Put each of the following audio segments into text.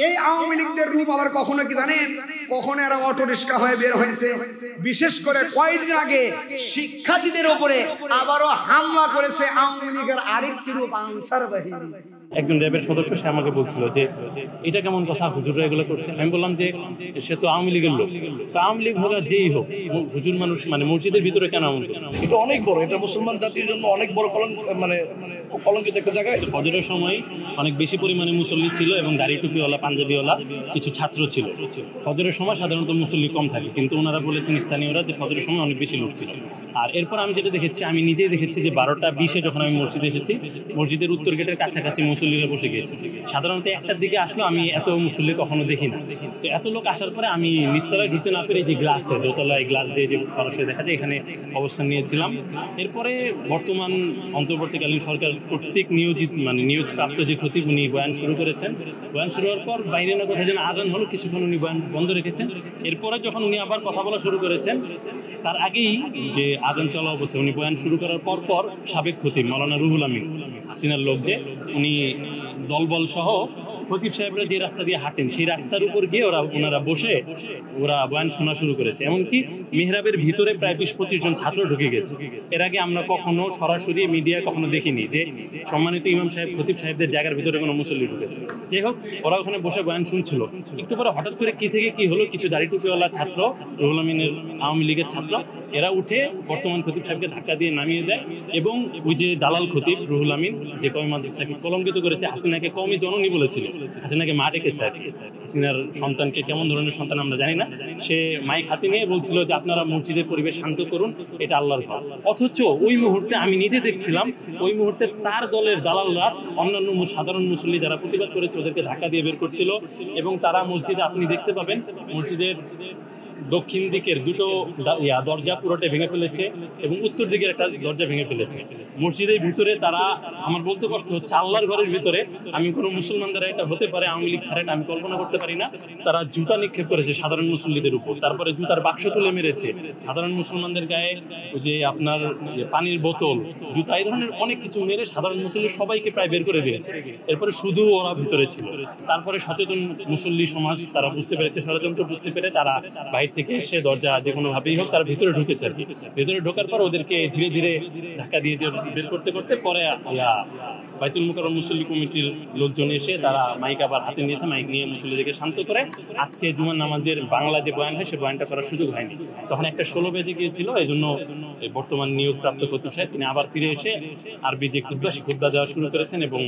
এই আওয়ামী লীগদের রূপ আবার কখনো কি জানেন, কখনো এরা অটো রিক্সা হয়ে বের হয়েছে, বিশেষ করে কয়েকদিন আগে শিক্ষার্থীদের উপরে আবারও হামলা করেছে আওয়ামী লীগের আরেকটি রূপ আনসার বাহিনী। একজন র্যাবের সদস্য সে আমাকে বলছিল যে এটা কেমন কথা, হুজুররা এগুলো করছে। আমি বললাম যে সে তো আওয়ামী লীগের লোক, তো আওয়ামী লীগ হোক আর যেই হোক, হুজুর মানুষ মানে মসজিদের ভিতরে কেন এমন করে? এটা অনেক বড়, এটা মুসলমান জাতির জন্য অনেক বড় কলঙ্কিত একটা জায়গায়। ফজরের সময় অনেক বেশি পরিমাণে মুসল্লি ছিল এবং দাড়ি টুপিওয়ালা পাঞ্জাবিওয়ালা কিছু ছাত্র ছিল। ফজরের সময় সাধারণত মুসল্লি কম থাকে, কিন্তু ওনারা বলেছেন স্থানীয়রা যে ফজরের সময় অনেক বেশি লোক ছিল। আর এরপর আমি যেটা দেখেছি, আমি নিজেই দেখেছি যে 12:20 যখন আমি মসজিদে এসেছি, মসজিদের উত্তর গেটের কাছাকাছি মুসল্লিরা বসে গিয়েছে। সাধারণত 1টার দিকে আসলেও আমি এত মুসল্লি কখনো দেখি না। তো এত লোক আসার পরে আমি নিচতলায় ঢুকতে না পেরে যে গ্লাসে দোতলায় গ্লাস দিয়ে যে সরাসরি দেখা যায় এখানে অবস্থান নিয়েছিলাম। এরপরে বর্তমান অন্তর্বর্তীকালীন সরকার কর্তৃক নিয়োগপ্রাপ্ত যে খতিব উনি বয়ান শুরু করেছেন। বয়ান শুরু হওয়ার পর বাইরে না কোথায় যেন আজান হলো, কিছুক্ষণ উনি বয়ান বন্ধ রেখেছেন। এরপরে যখন উনি আবার কথা বলা শুরু করেছেন, তার আগেই যে আজান চলা অবস্থায় উনি বয়ান শুরু করার পর সাবেক খতিব মাওলানা রুহুল আমিন, হাসিনার লোক, যে উনি দলবল সহ খতিব সাহেবরা যে রাস্তা দিয়ে হাঁটেন সেই রাস্তার উপর গিয়ে ওনারা বসে বয়ান শোনা শুরু করেছে। এমনকি মেহরাবের ভিতরে প্রায় 20-25 জন ছাত্র ঢুকে গেছে। এর আগে আমরা কখনো সরাসরি মিডিয়ায় কখনো দেখিনি যে সম্মানিত ইমাম সাহেব খতিব সাহেবদের জায়গার ভিতরে কোনো মুসল্লি ঢুকেছে। যাই হোক, ওরা ওখানে বসে বয়ান শুনছিল। একটু পরে হঠাৎ করে কি থেকে কি হলো, কিছু দাড়ি টুপিওয়ালা ছাত্র, রুহুল আমিনের আওয়ামী লীগের ছাত্র, এরা উঠে বর্তমান খতিব সাহেবকে ধাক্কা দিয়ে নামিয়ে দেয় এবং ওই যে দালাল খতিব রুহুল আমিন, যে কওমি মাদ্রাসাকে কলঙ্কিত করেছে, হাসিনাকে কওমি জননী বলেছিল, হাসিনাকে মা ডেকেছে আর কি। হাসিনার সন্তানকে কেমন ধরনের সন্তান আমরা জানি না, সে মাইক হাতে নিয়ে বলছিল যে আপনারা মসজিদের পরিবেশ শান্ত করুন, এটা আল্লাহর ঘর। অথচ ওই মুহূর্তে আমি নিজে দেখছিলাম, ওই মুহূর্তে তার দলের দালালরা অন্যান্য সাধারণ মুসল্লি যারা প্রতিবাদ করেছে ওদেরকে ধাক্কা দিয়ে বের করছিল। এবং তারা মসজিদে, আপনি দেখতে পাবেন মসজিদের দক্ষিণ দিকের দুটো দরজা পুরোটা ভেঙে ফেলেছে এবং উত্তর দিকের একটা দরজা ভেঙে ফেলেছে। মসজিদের ভিতরে তারা, আমার বলতে কষ্ট হচ্ছে, আল্লাহর ঘরের ভিতরে, আমি কোনো মুসলমান দ্বারা এটা হতে পারে, আওয়ামী লীগ ছাড়া এটা আমি কল্পনা করতে পারি না, তারা জুতা নিক্ষেপ করেছে সাধারণ মুসল্লিদের উপর, তারপরে জুতার বাক্স তুলে মেরেছে সাধারণ মুসলমানদের গায়ে, যে আপনার পানির বোতল, জুতা, এই ধরনের অনেক কিছু মেরে সাধারণ মুসল্লি সবাইকে প্রায় বের করে দিয়েছে। এরপরে শুধু ওরা ভিতরে ছিল। তারপরে সচেতন মুসল্লি সমাজ তারা বুঝতে পেরেছে, ষড়যন্ত্র বুঝতে পেরে তারা বাইরে থেকে এসে দরজা যে কোনোভাবেই হোক তারা ভিতরে ঢুকেছে আর কি। ভিতরে ঢোকার পর ওদেরকে ধীরে ধীরে ধাক্কা দিয়ে বের করতে করতে পরে বাইতুল মুকাররম মুসল্লি কমিটির লোকজন এসে তারা মাইক আবার হাতে নিয়েছে, মাইক নিয়ে মুসল্লিদেরকে শান্ত করে আজকে জুমার নামাজের বাংলা যে বয়ান হয় সে বয়ানটা করার সুযোগ হয়নি। তখন 1:16 বেজে গিয়েছিল, এই জন্য বর্তমান নিয়োগপ্রাপ্ত খতিব সাহেব তিনি আবার ফিরে এসে আরবি যে খুতবা সে খুতবা দেওয়া শুরু করেছেন এবং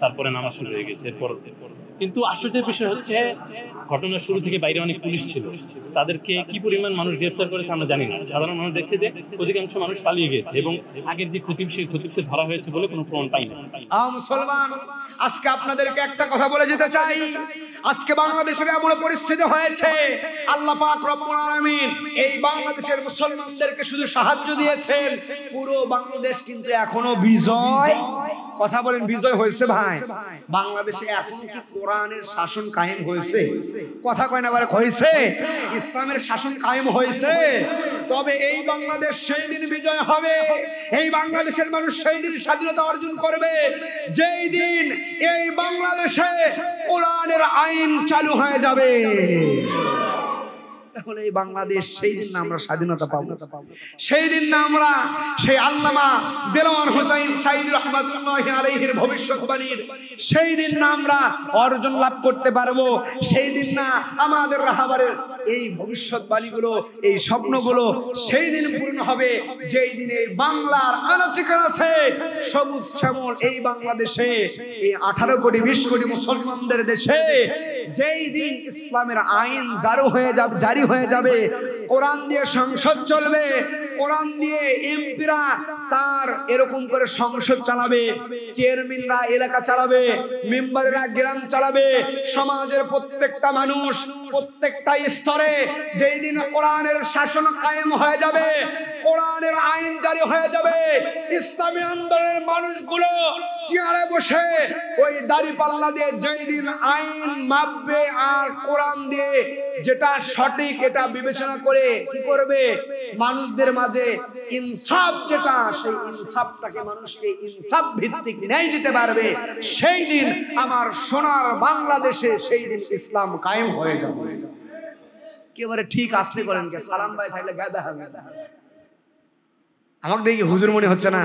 তারপরে নামাজ শুরু হয়ে গেছে এরপর। কিন্তু আশ্চর্যের বিষয় হচ্ছে, ঘটনার শুরু থেকে বাইরে অনেক পুলিশ ছিল, তাদেরকে কি পরিমাণ মানুষ গ্রেফতার করেছে আমরা জানি না। সাধারণ মানুষ দেখছে যে অধিকাংশ মানুষ পালিয়ে গেছে এবং আগের যে খতিব সেই খতিবকে ধরা হয়েছে বলে কোনো প্রমাণ পাই না। মুসলমান, আজকে আপনাদেরকে একটা কথা বলে যেতে চাই, আজকে বাংলাদেশের এমন পরিস্থিতি হয়েছে, আল্লাহ পাক রব্বুল আলামিন এই বাংলাদেশের মুসলমানদেরকে শুধু সাহায্য দিয়েছেন, পুরো বাংলাদেশ কিন্তু এখনো বিজয়, কথা বলেন, বিজয় হয়েছে ভাই? বাংলাদেশে এখনো কি কোরআনের শাসন কায়েম হয়েছে? কথা কয় না, হয়েছে? ইসলামের শাসন কায়েম হয়েছে? তবে এই বাংলাদেশ সেই দিন বিজয় হবে, এই বাংলাদেশের মানুষ সেই দিন স্বাধীনতা অর্জন করবে যেই দিন এই বাংলাদেশে কোরআনের আইন চালু হয়ে যাবে। তাহলে এই বাংলাদেশ সেই দিন না আমরা স্বাধীনতা পাবো, সেই দিন না আমরা সেই আল্লামা দেলোয়ার হোসেন সাঈদ রাহমাতুল্লাহি আলাইহির ভবিষ্যৎবাণীর সেই দিন না আমরা অর্জন লাভ করতে পারবো, সেই দিন না আমাদের রাহাবারের এই ভবিষ্যৎবাণীগুলো, এই স্বপ্নগুলো সেই দিন পূর্ণ হবে যেই দিন এই বাংলার আনাচে কানাচে সবুজ শ্যামল এই বাংলাদেশে, এই 18 কোটি 20 কোটি মুসলমানদের দেশে যেই দিন ইসলামের আইন জারি হয়ে যাবে, কোরআন দিয়ে সংসদ চলবে, কোরআন দিয়ে এমপিরা তার এরকম করে সংসদ চালাবে, চেয়ারম্যানরা এলাকা চালাবে, মেম্বাররা গ্রাম চালাবে, সমাজের প্রত্যেকটা মানুষ প্রত্যেকটা স্তরে যেই দিন কোরআনের শাসন কায়েম হয়ে যাবে, কোরআনের আইন জারি হয়ে যাবে, ইসলামী আন্দোলনের মানুষগুলো চেয়ারে বসে ওই দাড়িপাল্লা দিয়ে যেই দিন আইন মাপবে আর কোরআন দিয়ে যেটা সঠিক এটা বিবেচনা করে কি করবে, মানুষদের মাঝে ইনসাফ যেটা, সেই ইনসাফটাকে মানুষকে ইনসাফ ভিত্তিক ন্যায় দিতে পারবে, সেই দিন আমার সোনার বাংলাদেশে সেই দিন ইসলাম কায়েম হয়ে যাবে। একেবারে ঠিক আসতে করেন কে সালাম ভাই থাকলে গাদা হবে। আমাকে দেখি হুজুর মনে হচ্ছে না,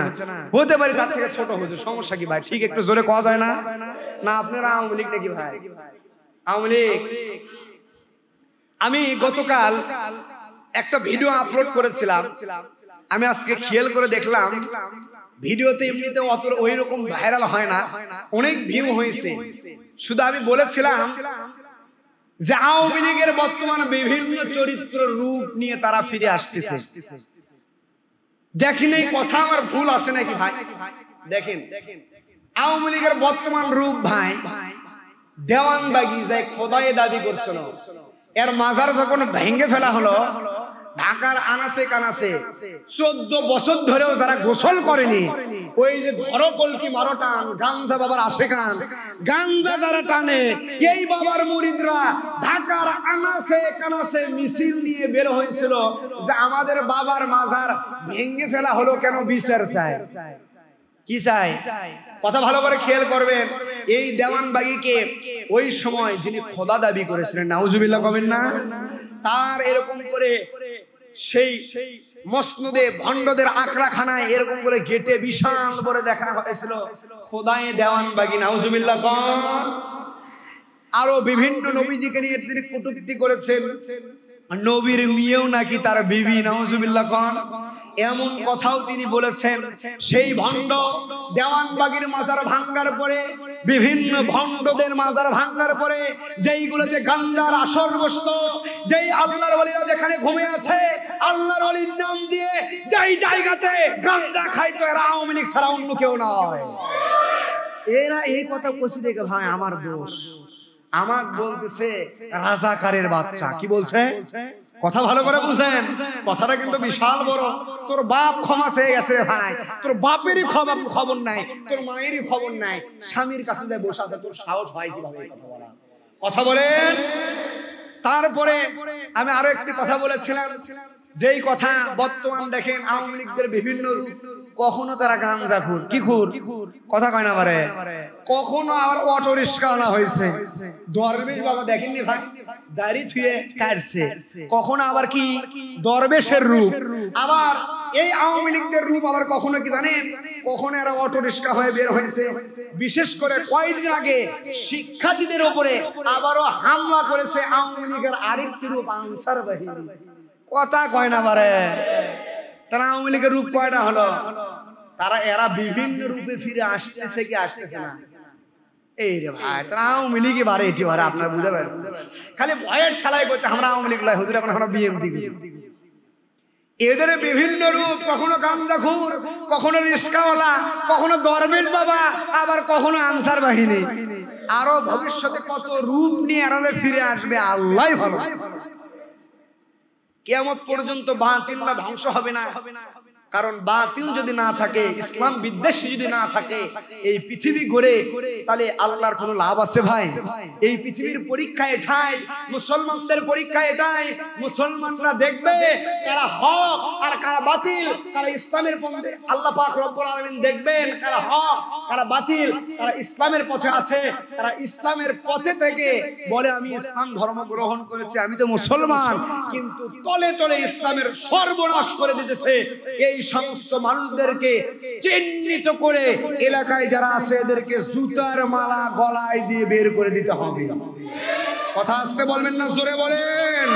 হতে পারি তার থেকে ছোট হুজুর, সমস্যা কি ভাই? ঠিক একটু জোরে কোয়া যায় না? না আপনারা আওয়ামী লীগ নাকি ভাই? আওয়ামী লীগ। আমি গতকাল একটা ভিডিও আপলোড করেছিলাম, আমি আজকে খেয়াল করে দেখলাম ভিডিওতে এমনিতে অত ওই রকম ভাইরাল হয় না, অনেক ভিউ হয়েছে। শুধু আমি বলেছিলাম যে আওয়ামী লীগের বর্তমান বিভিন্ন চরিত্র রূপ নিয়ে তারা ফিরে আসতেছে। দেখেন এই কথা আমার ভুল আছে নাকি ভাই? দেখেন আওয়ামী লীগের বর্তমান রূপ ভাই, দেওয়ানবাগি যাই খোদায়ে দাবি করছিল, এর মাজার যখন ভেঙে ফেলা হলো, ঢাকার আনাসে কানাসে 14 বছর ধরেও যারা গোসল করেনি, ওই যে ধরো কলকি মারো টান, গাঞ্জা বাবার আশেকান, গাঞ্জা যারা টানে, এই বাবার মুরিদরা ঢাকার আনাসে কানাসে মিছিল নিয়ে বের হয়েছিল যে আমাদের বাবার মাজার ভেঙে ফেলা হলো কেন, বিচার চায়। কি চাই? কথা ভালো করে খেয়াল করবেন। এই দেওয়ানবাগিকে ওই সময় যিনি খোদা দাবি করেছিলেন, নাউজুবিল্লাহ কবেন না, তার এরকম করে সেই মসনদে ভণ্ডদের আখড়াখানায় এরকম করে গেটে বিশাল করে দেখা হয়েছিল খোদায়ে দেওয়ানবাগি, নাউজুবিল্লাহ কন। আরো বিভিন্ন নবীজিকে নিয়ে তিনি কটূক্তি করেছেন, নবীর মেয়েও নাকি তার বিবি, নাউজুবিল্লাহ কন। এমন কথাও তিনি বলেছেন। সেই ভণ্ড দেওয়ানবাগির মাজার ভাঙ্গার পরে, বিভিন্ন ভণ্ডদের মাজার ভাঙ্গার পরে, যেইগুলোতে গাঞ্জার আসর বসত, যেই আল্লাহর ওলিরা যেখানে ঘুমিয়ে আছে, আল্লাহর ওলির নাম দিয়ে যেই জায়গাতে গাঞ্জা খাইতো, এরা আওয়ামী লীগ ছাড়া অন্য কেউ নয়। এরা এই কথা কষি দেখে ভাই আমার দোষ, আমার বলতেছে রাজাকারের বাচ্চা। কি বলছে? কথা ভালো করে বুঝেন, কথাটা কিন্তু বিশাল বড়। তোর বাপ ক্ষমা চেয়ে গেছে ভাই, তোর বাপেরই খবর নাই, তোর মায়েরই খবর নাই, স্বামীর কাছে যায় বসে আছে, তোর সাহস হয় কিভাবে কথা বলা? কথা বলেন। তারপরে আমি আরো একটি কথা বলেছিলাম, যেই কথা বর্তমান দেখেন আওয়ামী লীগদের বিভিন্ন রূপ, কখনো তারা গাঞ্জাখোর, কি খুর, কথা কয় না পারে, কখনো আবার অটো রিক্সা আনা হয়েছে, দরবেশ বাবা দেখেননি ভাই, দাড়ি ছুঁয়ে কাটছে, কখনো আবার কি দরবেশের রূপ। আবার এই আওয়ামী লীগদের রূপ আবার কখনো কি জানেন, কখনো এরা অটো রিক্সা হয়ে বের হয়েছে। বিশেষ করে কয়েকদিন আগে শিক্ষার্থীদের উপরে আবারও হামলা করেছে আওয়ামী লীগের আরেকটি রূপ, আনসার বাহিনী। কথা কয় না পারে, তারা আওয়ামী লীগের রূপ কয়টা হলো? তারা এরা বিভিন্ন রূপে ফিরে আসতেছে কি আসতেছে না? এই রে ভাই, তারা আওয়ামী লীগই বারে এটি বারে, আপনার বুঝতে পারছেন? খালি ভয়ের ঠেলাই করছে আমরা আওয়ামী লীগ লাই, হুজুর এখন আমরা বিএনপি। এদের বিভিন্ন রূপ, কখনো গাঞ্জাখোর, কখনো রিস্কাওয়ালা, কখনো দরবেশ বাবা, আবার কখনো আনসার বাহিনী। আরো ভবিষ্যতে কত রূপ নিয়ে এরা ফিরে আসবে আল্লাহ ভালো। কিয়ামত পর্যন্ত বাতিলরা ধ্বংস হবে না, কারণ বাতিল যদি না থাকে, ইসলাম বিদ্বেষী যদি না থাকে, এই পৃথিবী গড়ে তাহলে আল্লাহর কোনো লাভ আছে ভাই? এই পৃথিবীর পরীক্ষা এটাই, মুসলমানদের পরীক্ষা এটাই, মুসলমানরা দেখবে কারা হক আর কারা বাতিল, কারা ইসলামের পথে, আল্লাহ পাক রব্বুল আলামিন দেখবেন কারা হক কারা বাতিল, কারা ইসলামের পথে আছে, কারা ইসলামের পথে থেকে বলে আমি ইসলাম ধর্ম গ্রহণ করেছি, আমি তো মুসলমান, কিন্তু তলে তলে ইসলামের সর্বনাশ করে দিতেছে। এই সমস্ত মানুষদেরকে চিহ্নিত করে এলাকায় যারা আছে এদেরকে জুতার মালা গলায় দিয়ে বের করে দিতে হবে। কথা আসতে বলবেন না, জোরে বলেন।